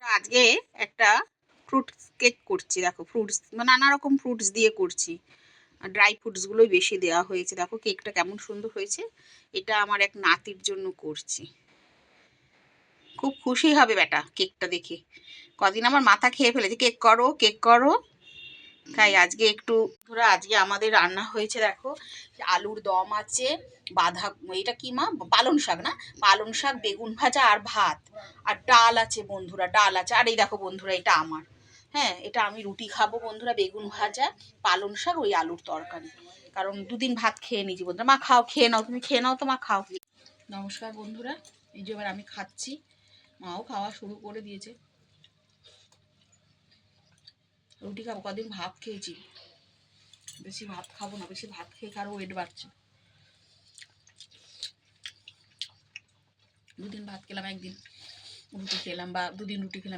আজকে একটা fruit cake করছি, দেখো ফ্রুটস নানা রকম ফ্রুটস দিয়ে করছি। ড্রাই ফ্রুটসগুলোই বেশি দেওয়া হয়েছে। দেখো কেকটা কেমন সুন্দর হয়েছে। এটা আমার এক নাতির জন্য করছি। খুব খুশি হবে বেটা কেকটা দেখে। কদিন আমার মাথা খেয়ে ফেলেছে কেক করো কেক করো। তাই আজকে একটু ধরো আজকে আমাদের রান্না হয়েছে, দেখো আলুর দম আছে, বাঁধা এটা কি মা, পালং শাক না, পালং শাক, বেগুন ভাজা আর ভাত, আর ডাল আছে বন্ধুরা, ডাল আছে। আর এই দেখো বন্ধুরা এটা আমার, হ্যাঁ এটা আমি রুটি খাবো বন্ধুরা। বেগুন ভাজা, পালং শাক, ওই আলুর তরকারি। কারণ দুদিন ভাত খেয়ে নিয়েছি বন্ধুরা। মা খাও, খেয়ে নাও, তুমি খেয়ে নাও তো মা, খাও। নমস্কার বন্ধুরা, এই যে এবার আমি খাচ্ছি, মাও খাওয়া শুরু করে দিয়েছে। রুটি খাবো, কদিন ভাত খেয়েছি, বেশি ভাত খাবো না, বেশি ভাত খেয়ে কারো ওয়েট বাড়ছে। দুদিন ভাত খেলাম, একদিন রুটি খেলাম, বা দুদিন রুটি খেলাম।